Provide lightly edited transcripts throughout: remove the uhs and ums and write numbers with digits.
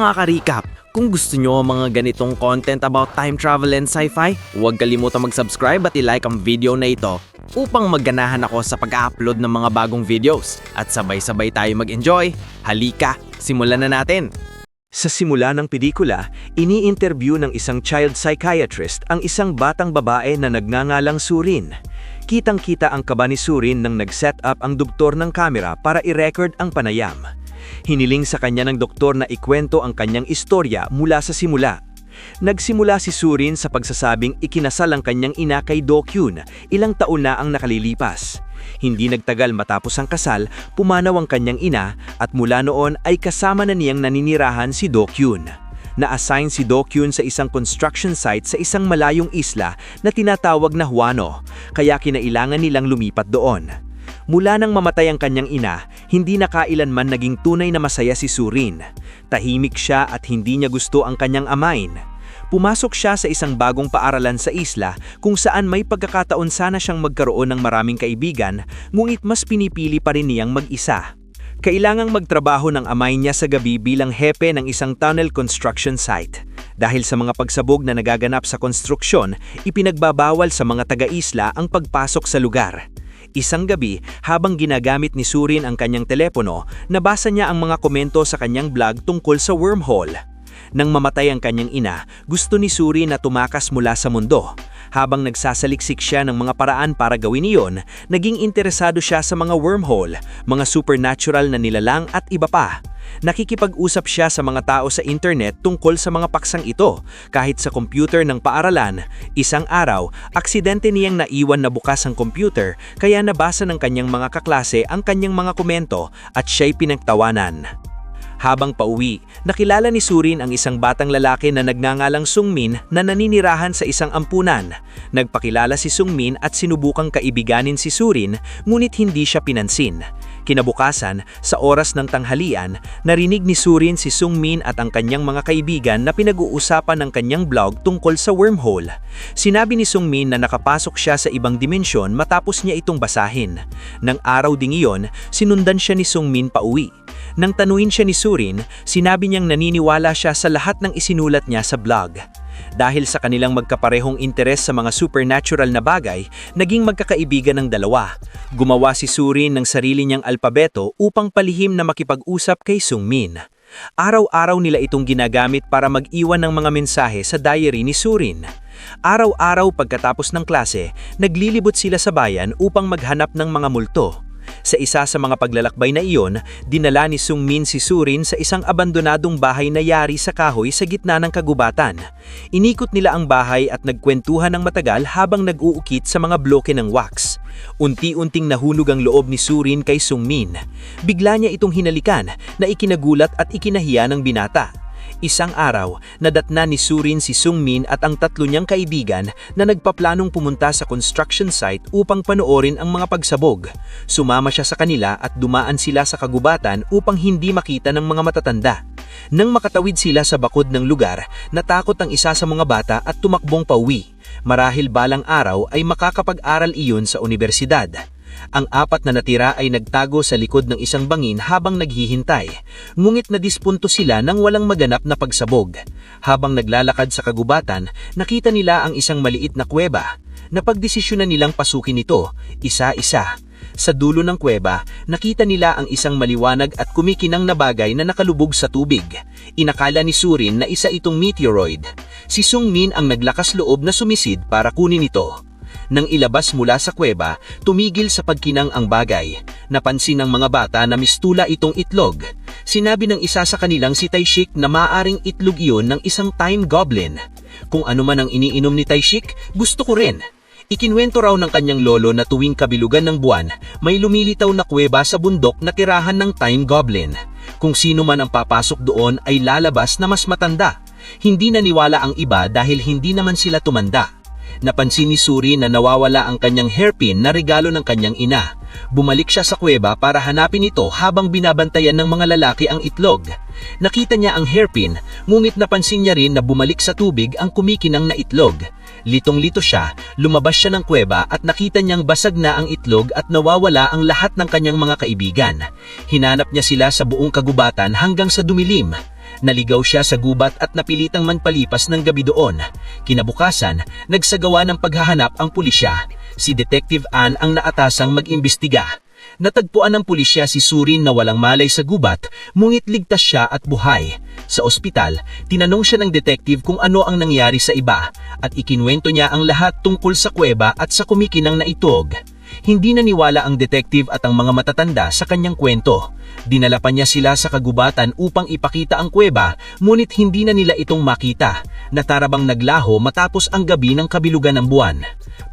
Mga ka-recap, kung gusto nyo ang mga ganitong content about time travel and sci-fi, huwag kalimutan mag-subscribe at i-like ang video na ito upang magganahan ako sa pag-upload ng mga bagong videos at sabay-sabay tayo mag-enjoy. Halika, simulan na natin! Sa simula ng pelikula, ini-interview ng isang child psychiatrist ang isang batang babae na nagngangalang Surin. Kitang-kita ang kaba ni Surin nang nag-set up ang doktor ng kamera para i-record ang panayam. Hiniling sa kanya ng doktor na ikwento ang kanyang istorya mula sa simula. Nagsimula si Surin sa pagsasabing ikinasal ang kanyang ina kay Do-kyun, ilang taon na ang nakalilipas. Hindi nagtagal matapos ang kasal, pumanaw ang kanyang ina at mula noon ay kasama na niyang naninirahan si Do-kyun. Na-assign si Do-kyun sa isang construction site sa isang malayong isla na tinatawag na Huano, kaya kinailangan nilang lumipat doon. Mula nang mamatay ang kanyang ina, hindi na kailanman naging tunay na masaya si Surin. Tahimik siya at hindi niya gusto ang kanyang amain. Pumasok siya sa isang bagong paaralan sa isla kung saan may pagkakataon sana siyang magkaroon ng maraming kaibigan, ngunit mas pinipili pa rin niyang mag-isa. Kailangang magtrabaho ng amay niya sa gabi bilang hepe ng isang tunnel construction site. Dahil sa mga pagsabog na nagaganap sa konstruksyon, ipinagbabawal sa mga taga-isla ang pagpasok sa lugar. Isang gabi, habang ginagamit ni Surin ang kanyang telepono, nabasa niya ang mga komento sa kanyang blog tungkol sa wormhole. Nang mamatay ang kanyang ina, gusto ni Surin na tumakas mula sa mundo. Habang nagsasaliksik siya ng mga paraan para gawin iyon, naging interesado siya sa mga wormhole, mga supernatural na nilalang at iba pa. Nakikipag-usap siya sa mga tao sa internet tungkol sa mga paksang ito, kahit sa computer ng paaralan. Isang araw, aksidente niyang naiwan na bukas ang computer, kaya nabasa ng kanyang mga kaklase ang kanyang mga komento at siya'y pinagtawanan. Habang pauwi, nakilala ni Surin ang isang batang lalaki na nagngangalang Sungmin na naninirahan sa isang ampunan. Nagpakilala si Sungmin at sinubukang kaibiganin si Surin, ngunit hindi siya pinansin. Kinabukasan, sa oras ng tanghalian, narinig ni Surin si Sungmin at ang kanyang mga kaibigan na pinag-uusapan ng kanyang blog tungkol sa wormhole. Sinabi ni Sungmin na nakapasok siya sa ibang dimensyon matapos niya itong basahin. Nang araw ding iyon, sinundan siya ni Sungmin pauwi. Nang tanuin siya ni Surin, sinabi niyang naniniwala siya sa lahat ng isinulat niya sa blog. Dahil sa kanilang magkaparehong interes sa mga supernatural na bagay, naging magkakaibigan ng dalawa. Gumawa si Surin ng sarili niyang alpabeto upang palihim na makipag-usap kay Sungmin. Araw-araw nila itong ginagamit para mag-iwan ng mga mensahe sa diary ni Surin. Araw-araw pagkatapos ng klase, naglilibot sila sa bayan upang maghanap ng mga multo. Sa isa sa mga paglalakbay na iyon, dinala ni Sungmin si Surin sa isang abandonadong bahay na yari sa kahoy sa gitna ng kagubatan. Inikot nila ang bahay at nagkwentuhan ng matagal habang nag-uukit sa mga bloke ng wax. Unti-unting nahulog ang loob ni Surin kay Sungmin. Bigla niya itong hinalikan na ikinagulat at ikinahiya ng binata. Isang araw, nadatna ni Surin si Sungmin at ang tatlo niyang kaibigan na nagpaplanong pumunta sa construction site upang panoorin ang mga pagsabog. Sumama siya sa kanila at dumaan sila sa kagubatan upang hindi makita ng mga matatanda. Nang makatawid sila sa bakod ng lugar, natakot ang isa sa mga bata at tumakbong pauwi. Marahil balang araw ay makakapag-aral iyon sa unibersidad. Ang apat na natira ay nagtago sa likod ng isang bangin habang naghihintay, ngunit nadispunto sila ng walang maganap na pagsabog. Habang naglalakad sa kagubatan, nakita nila ang isang maliit na kuweba. Napagdesisyonan nilang pasukin ito, isa-isa. Sa dulo ng kuweba, nakita nila ang isang maliwanag at kumikinang na bagay na nakalubog sa tubig. Inakala ni Surin na isa itong meteoroid. Si Sungmin ang naglakas loob na sumisid para kunin ito. Nang ilabas mula sa kuweba, tumigil sa pagkinang ang bagay. Napansin ng mga bata na mistula itong itlog. Sinabi ng isa sa kanilang si Taishik na maaaring itlog iyon ng isang time goblin. Kung ano man ang iniinom ni Taishik, gusto ko rin. Ikinwento raw ng kanyang lolo na tuwing kabilugan ng buwan, may lumilitaw na kuweba sa bundok na tirahan ng time goblin. Kung sino man ang papasok doon ay lalabas na mas matanda. Hindi naniwala ang iba dahil hindi naman sila tumanda. Napansin ni Surin na nawawala ang kanyang hairpin na regalo ng kanyang ina. Bumalik siya sa kuweba para hanapin ito habang binabantayan ng mga lalaki ang itlog. Nakita niya ang hairpin, ngunit napansin niya rin na bumalik sa tubig ang kumikinang na itlog. Litong-lito siya, lumabas siya ng kuweba at nakita niyang basag na ang itlog at nawawala ang lahat ng kanyang mga kaibigan. Hinanap niya sila sa buong kagubatan hanggang sa dumilim. Naligaw siya sa gubat at napilitang manpalipas ng gabi doon. Kinabukasan, nagsagawa ng paghahanap ang pulisya. Si Detective Ann ang naatasang mag-imbestiga. Natagpuan ng pulisya si Surin na walang malay sa gubat, ngunit ligtas siya at buhay. Sa ospital, tinanong siya ng detective kung ano ang nangyari sa iba at ikinwento niya ang lahat tungkol sa kuweba at sa kumikinang na itog. Hindi naniwala ang detective at ang mga matatanda sa kanyang kwento. Dinala pa niya sila sa kagubatan upang ipakita ang kuweba, ngunit hindi na nila itong makita. Natarabang naglaho matapos ang gabi ng kabilugan ng buwan.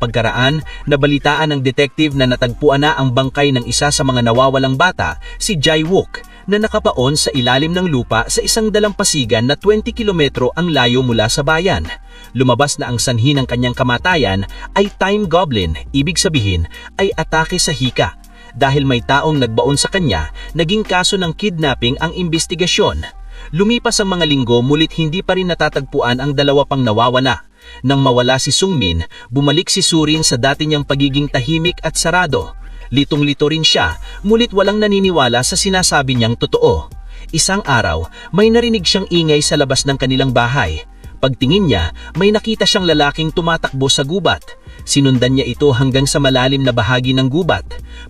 Pagkaraan, nabalitaan ng detective na natagpuan na ang bangkay ng isa sa mga nawawalang bata, si Jai Wook, na nakapaon sa ilalim ng lupa sa isang dalampasigan na 20 kilometro ang layo mula sa bayan. Lumabas na ang sanhi ng kanyang kamatayan ay time goblin, ibig sabihin ay atake sa hika. Dahil may taong nagbaon sa kanya, naging kaso ng kidnapping ang imbestigasyon. Lumipas ang mga linggo mulit hindi pa rin natatagpuan ang dalawa pang nawawala. Nang mawala si Sungmin, bumalik si Surin sa dati niyang pagiging tahimik at sarado. Litong-lito rin siya, mulit walang naniniwala sa sinasabi niyang totoo. Isang araw, may narinig siyang ingay sa labas ng kanilang bahay. Pagtingin niya, may nakita siyang lalaking tumatakbo sa gubat. Sinundan niya ito hanggang sa malalim na bahagi ng gubat.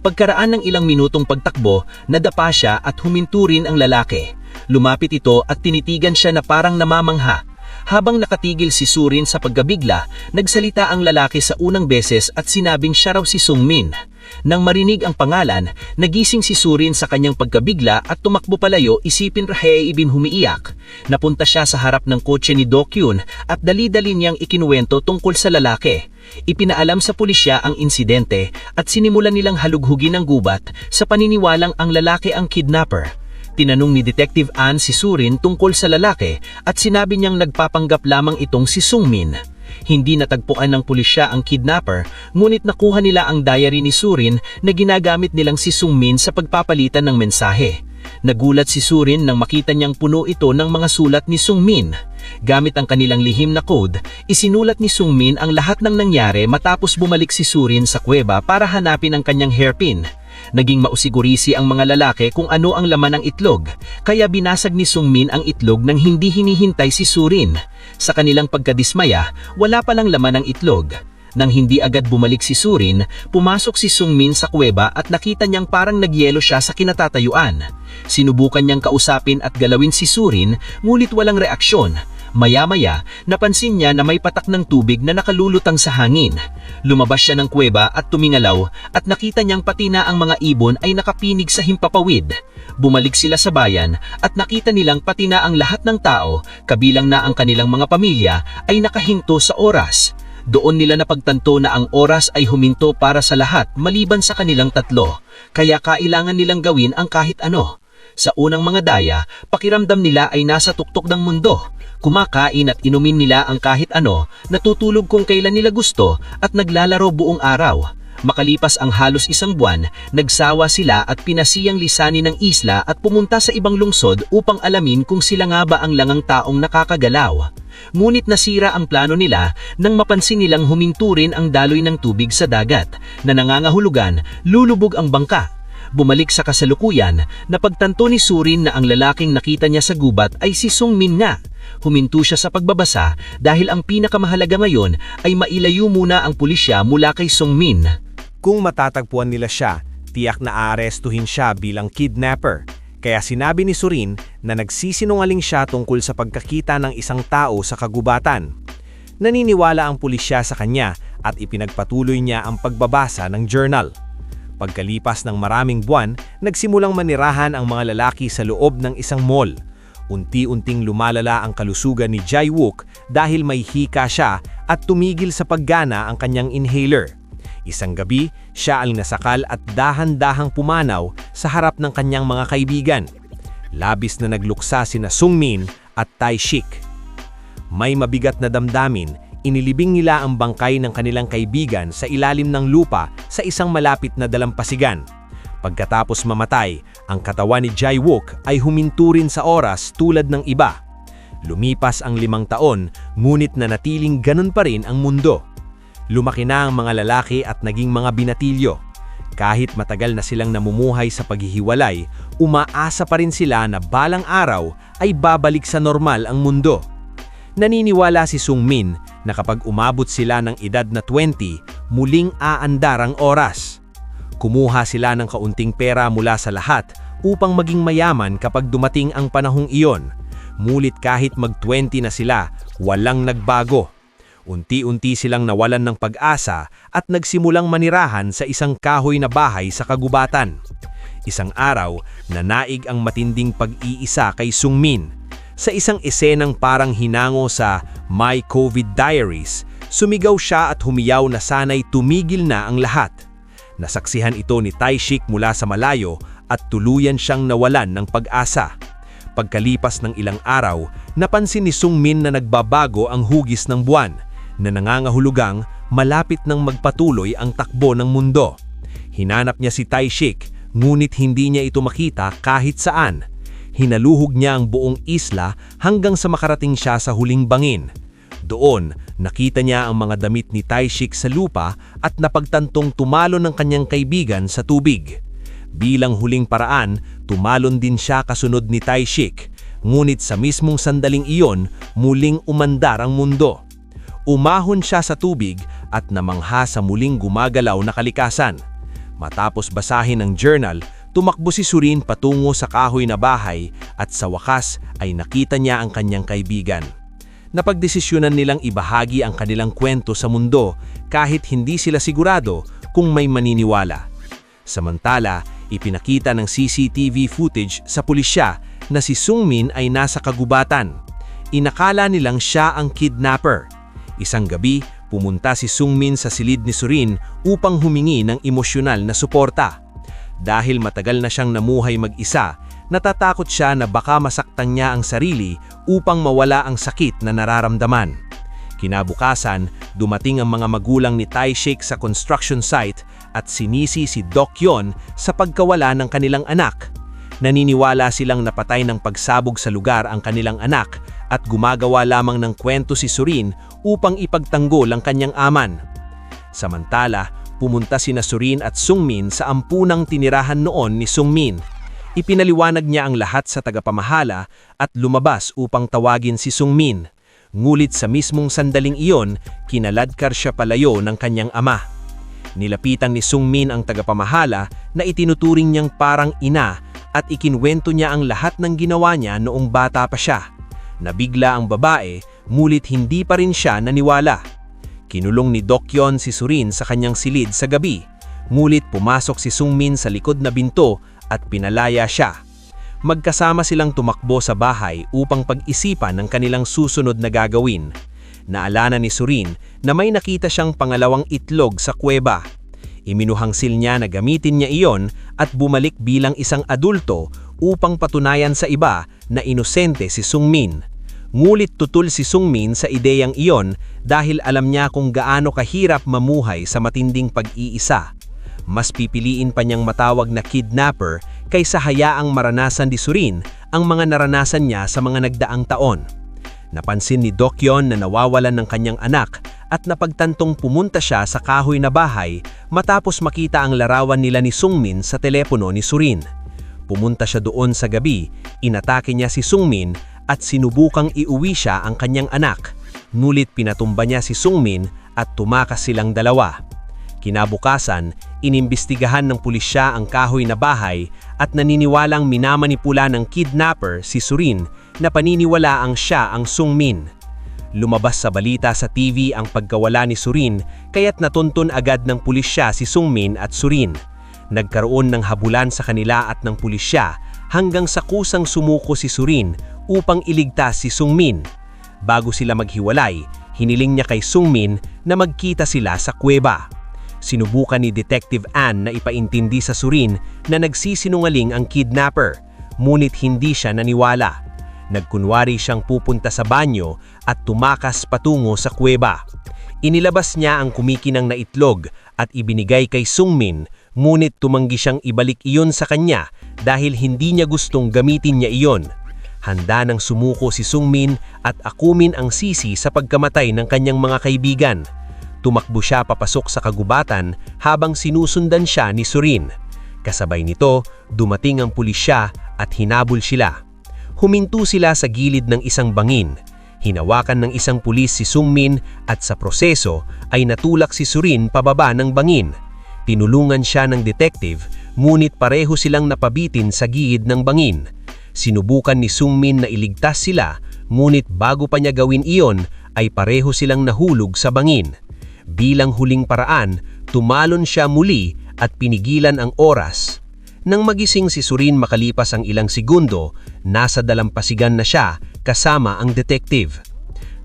Pagkaraan ng ilang minutong pagtakbo, nadapa siya at huminto rin ang lalaki. Lumapit ito at tinitigan siya na parang namamangha. Habang nakatigil si Surin sa pagkabigla, nagsalita ang lalaki sa unang beses at sinabing siya raw si Sungmin. Nang marinig ang pangalan, nagising si Surin sa kanyang pagkabigla at tumakbo palayo isipin Rahe ibin humiiyak. Napunta siya sa harap ng kotse ni Do-kyun at dali-dali niyang ikinuwento tungkol sa lalaki. Ipinaalam sa pulisya ang insidente at sinimulan nilang halughugin ang gubat sa paniniwalang ang lalaki ang kidnapper. Tinanong ni Detective Ann si Surin tungkol sa lalaki at sinabi niyang nagpapanggap lamang itong si Sungmin. Hindi natagpuan ng pulisya ang kidnapper, ngunit nakuha nila ang diary ni Surin na ginagamit nilang si Sungmin sa pagpapalitan ng mensahe. Nagulat si Surin nang makita niyang puno ito ng mga sulat ni Sungmin. Gamit ang kanilang lihim na code, isinulat ni Sungmin ang lahat ng nangyari matapos bumalik si Surin sa kuweba para hanapin ang kanyang hairpin. Naging mausigurisi ang mga lalaki kung ano ang laman ng itlog, kaya binasag ni Sungmin ang itlog nang hindi hinihintay si Surin. Sa kanilang pagkadismaya, wala palang laman ng itlog. Nang hindi agad bumalik si Surin, pumasok si Sungmin sa kuweba at nakita niyang parang nagyelo siya sa kinatatayuan. Sinubukan niyang kausapin at galawin si Surin, ngunit walang reaksyon. Maya-maya, napansin niya na may patak ng tubig na nakalulutang sa hangin. Lumabas siya ng kuweba at tumingalaw at nakita niyang pati na ang mga ibon ay nakapinig sa himpapawid. Bumalik sila sa bayan at nakita nilang pati na ang lahat ng tao, kabilang na ang kanilang mga pamilya, ay nakahinto sa oras. Doon nila napagtanto na ang oras ay huminto para sa lahat maliban sa kanilang tatlo, kaya kailangan nilang gawin ang kahit ano. Sa unang mga daya, pakiramdam nila ay nasa tuktok ng mundo. Kumakain at inumin nila ang kahit ano, natutulog kung kailan nila gusto at naglalaro buong araw. Makalipas ang halos isang buwan, nagsawa sila at pinasiyang lisanin ng isla at pumunta sa ibang lungsod upang alamin kung sila nga ba ang langang taong nakakagalaw. Ngunit nasira ang plano nila nang mapansin nilang huminto rin ang daloy ng tubig sa dagat na nangangahulugan lulubog ang bangka. Bumalik sa kasalukuyan, napagtanto ni Surin na ang lalaking nakita niya sa gubat ay si Sungmin nga. Huminto siya sa pagbabasa dahil ang pinakamahalaga ngayon ay mailayo muna ang pulisya mula kay Sungmin. Kung matatagpuan nila siya, tiyak na aarestuhin siya bilang kidnapper. Kaya sinabi ni Surin na nagsisinungaling siya tungkol sa pagkakita ng isang tao sa kagubatan. Naniniwala ang pulisya sa kanya at ipinagpatuloy niya ang pagbabasa ng journal. Pagkalipas ng maraming buwan, nagsimulang manirahan ang mga lalaki sa loob ng isang mall. Unti-unting lumalala ang kalusugan ni Jai Wook dahil may hika siya at tumigil sa paggana ang kanyang inhaler. Isang gabi, siya ang nasakal at dahan-dahang pumanaw sa harap ng kanyang mga kaibigan. Labis na nagluksa sina Sungmin at Tae-shik. May mabigat na damdamin, inilibing nila ang bangkay ng kanilang kaibigan sa ilalim ng lupa sa isang malapit na dalampasigan. Pagkatapos mamatay, ang katawan ni Jai Wook ay huminto rin sa oras tulad ng iba. Lumipas ang 5 taon, ngunit nanatiling ganun pa rin ang mundo. Lumaki na ang mga lalaki at naging mga binatilyo. Kahit matagal na silang namumuhay sa paghihiwalay, umaasa pa rin sila na balang araw ay babalik sa normal ang mundo. Naniniwala si Sung Min na kapag umabot sila ng edad na 20, muling aandar ang oras. Kumuha sila ng kaunting pera mula sa lahat upang maging mayaman kapag dumating ang panahong iyon. Mulit kahit mag-20 na sila, walang nagbago. Unti-unti silang nawalan ng pag-asa at nagsimulang manirahan sa isang kahoy na bahay sa kagubatan. Isang araw, nanaig ang matinding pag-iisa kay Sung Min. Sa isang esenang parang hinango sa My COVID Diaries, sumigaw siya at humiyaw na sana'y tumigil na ang lahat. Nasaksihan ito ni Tae-shik mula sa malayo at tuluyan siyang nawalan ng pag-asa. Pagkalipas ng ilang araw, napansin ni Sung Min na nagbabago ang hugis ng buwan, na nangangahulugang malapit nang magpatuloy ang takbo ng mundo. Hinanap niya si Tae-shik, ngunit hindi niya ito makita kahit saan. Hinaluhog niya ang buong isla hanggang sa makarating siya sa huling bangin. Doon, nakita niya ang mga damit ni Tae-shik sa lupa at napagtantong tumalon ng kanyang kaibigan sa tubig. Bilang huling paraan, tumalon din siya kasunod ni Tae-shik, ngunit sa mismong sandaling iyon, muling umandar ang mundo. Umahon siya sa tubig at namangha sa muling gumagalaw na kalikasan. Matapos basahin ang journal, tumakbo si Surin patungo sa kahoy na bahay at sa wakas ay nakita niya ang kanyang kaibigan. Napagdesisyonan nilang ibahagi ang kanilang kwento sa mundo kahit hindi sila sigurado kung may maniniwala. Samantala, ipinakita ng CCTV footage sa pulisya na si Sung Min ay nasa kagubatan. Inakala nilang siya ang kidnapper. Isang gabi, pumunta si Sung Min sa silid ni Surin upang humingi ng emosyonal na suporta. Dahil matagal na siyang namuhay mag-isa, natatakot siya na baka masaktan niya ang sarili upang mawala ang sakit na nararamdaman. Kinabukasan, dumating ang mga magulang ni Tae-shik sa construction site at sinisi si Dokyeon sa pagkawala ng kanilang anak. Naniniwala silang napatay ng pagsabog sa lugar ang kanilang anak at gumagawa lamang ng kwento si Surin upang ipagtanggol ang kanyang aman. Samantala, pumunta sina Surin at Sung Min sa ampunang tinirahan noon ni Sung Min. Ipinaliwanag niya ang lahat sa tagapamahala at lumabas upang tawagin si Sung Min. Ngulit sa mismong sandaling iyon, kinaladkar siya palayo ng kanyang ama. Nilapitan ni Sung Min ang tagapamahala na itinuturing niyang parang ina at ikinwento niya ang lahat ng ginawa niya noong bata pa siya. Nabigla ang babae, ngulit hindi pa rin siya naniwala. Kinulong ni Dokyeon si Surin sa kanyang silid sa gabi, ngulit pumasok si Sung Min sa likod na binto at pinalaya siya. Magkasama silang tumakbo sa bahay upang pag-isipan ng kanilang susunod na gagawin. Naalala ni Surin na may nakita siyang pangalawang itlog sa kuweba. Iminuhangsil niya na gamitin niya iyon at bumalik bilang isang adulto upang patunayan sa iba na inosente si Sung Min. Ngulit tutul si Sung Min sa ideyang iyon dahil alam niya kung gaano kahirap mamuhay sa matinding pag-iisa. Mas pipiliin pa niyang matawag na kidnapper kaysa hayaang maranasan ni Surin ang mga naranasan niya sa mga nagdaang taon. Napansin ni Dokyeon na nawawalan ng kanyang anak at napagtantong pumunta siya sa kahoy na bahay matapos makita ang larawan nila ni Sung Min sa telepono ni Surin. Pumunta siya doon sa gabi, inatake niya si Sung Min at sinubukang iuwi siya ang kanyang anak. Ngulit pinatumba niya si Sung Min at tumakas silang dalawa. Kinabukasan, inimbestigahan ng pulisya ang kahoy na bahay at naniniwalang minamanipula ng kidnapper si Surin na paniniwalaang siya ang Sung Min. Lumabas sa balita sa TV ang pagkawala ni Surin kaya't natuntun agad ng pulisya si Sung Min at Surin. Nagkaroon ng habulan sa kanila at ng pulisya hanggang sa kusang sumuko si Surin upang iligtas si Sung Min. Bago sila maghiwalay, hiniling niya kay Sung Min na magkita sila sa kuweba. Sinubukan ni Detective Ann na ipaintindi sa Surin na nagsisinungaling ang kidnapper, ngunit hindi siya naniwala. Nagkunwari siyang pupunta sa banyo at tumakas patungo sa kuweba. Inilabas niya ang kumikinang na itlog at ibinigay kay Sung Min, ngunit tumanggi siyang ibalik iyon sa kanya dahil hindi niya gustong gamitin niya iyon. Handa nang sumuko si Sung Min at akumin ang sisi sa pagkamatay ng kanyang mga kaibigan. Tumakbo siya papasok sa kagubatan habang sinusundan siya ni Surin. Kasabay nito, dumating ang pulisya at hinabol sila. Huminto sila sa gilid ng isang bangin. Hinawakan ng isang pulis si Sungmin at sa proseso ay natulak si Surin pababa ng bangin. Tinulungan siya ng detective, ngunit pareho silang napabitin sa gilid ng bangin. Sinubukan ni Sungmin na iligtas sila, ngunit bago pa niya gawin iyon ay pareho silang nahulog sa bangin. Bilang huling paraan, tumalon siya muli at pinigilan ang oras. Nang magising si Surin makalipas ang ilang segundo, nasa dalampasigan na siya kasama ang detective.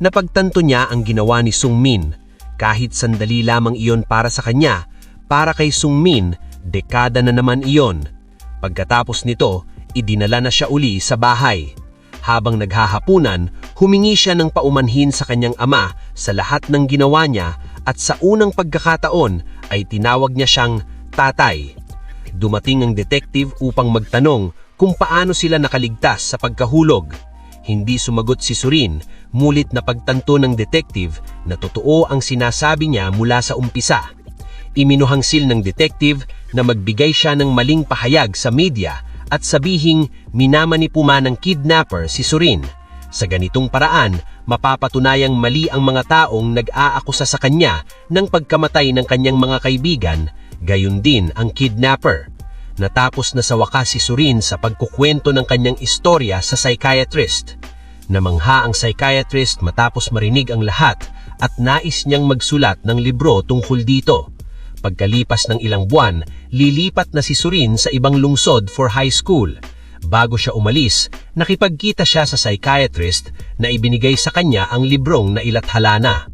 Napagtanto niya ang ginawa ni Sungmin. Kahit sandali lamang iyon para sa kanya, para kay Sungmin, dekada na naman iyon. Pagkatapos nito, idinala na siya uli sa bahay. Habang naghahapunan, humingi siya ng paumanhin sa kanyang ama sa lahat ng ginawa niya at sa unang pagkakataon ay tinawag niya siyang tatay. Dumating ang detective upang magtanong kung paano sila nakaligtas sa pagkahulog. Hindi sumagot si Surin, mulit na pagtanto ng detective na totoo ang sinasabi niya mula sa umpisa. Iminuhangsil ng detective na magbigay siya ng maling pahayag sa media at sabihing minamanipuma ng kidnapper si Surin. Sa ganitong paraan, mapapatunayang mali ang mga taong nag-aakusa sa kanya ng pagkamatay ng kanyang mga kaibigan, gayon din ang kidnapper. Natapos na sa wakas si Surin sa pagkukwento ng kanyang istorya sa psychiatrist. Namangha ang psychiatrist matapos marinig ang lahat at nais niyang magsulat ng libro tungkol dito. Pagkalipas ng ilang buwan, lilipat na si Surin sa ibang lungsod for high school. Bago siya umalis, nakipagkita siya sa psychiatrist na ibinigay sa kanya ang librong nailathala na.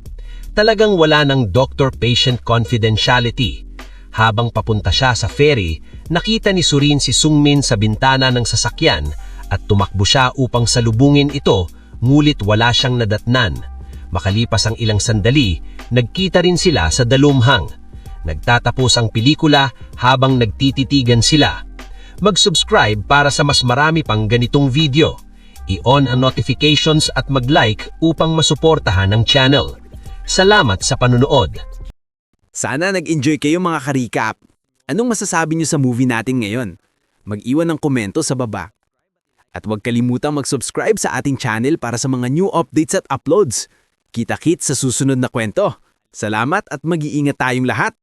Talagang wala ng doctor-patient confidentiality. Habang papunta siya sa ferry, nakita ni Surin si Sungmin sa bintana ng sasakyan at tumakbo siya upang salubungin ito, ngulit wala siyang nadatnan. Makalipas ang ilang sandali, nagkita rin sila sa dalumhang. Nagtatapos ang pelikula habang nagtititigan sila. Mag-subscribe para sa mas marami pang ganitong video. I-on ang notifications at mag-like upang masuportahan ang channel. Salamat sa panunood. Sana nag-enjoy kayo mga ka-recap. Anong masasabi niyo sa movie natin ngayon? Mag-iwan ng komento sa baba. At huwag kalimutang mag-subscribe sa ating channel para sa mga new updates at uploads. Kita-kits sa susunod na kwento. Salamat at mag-iingat tayong lahat.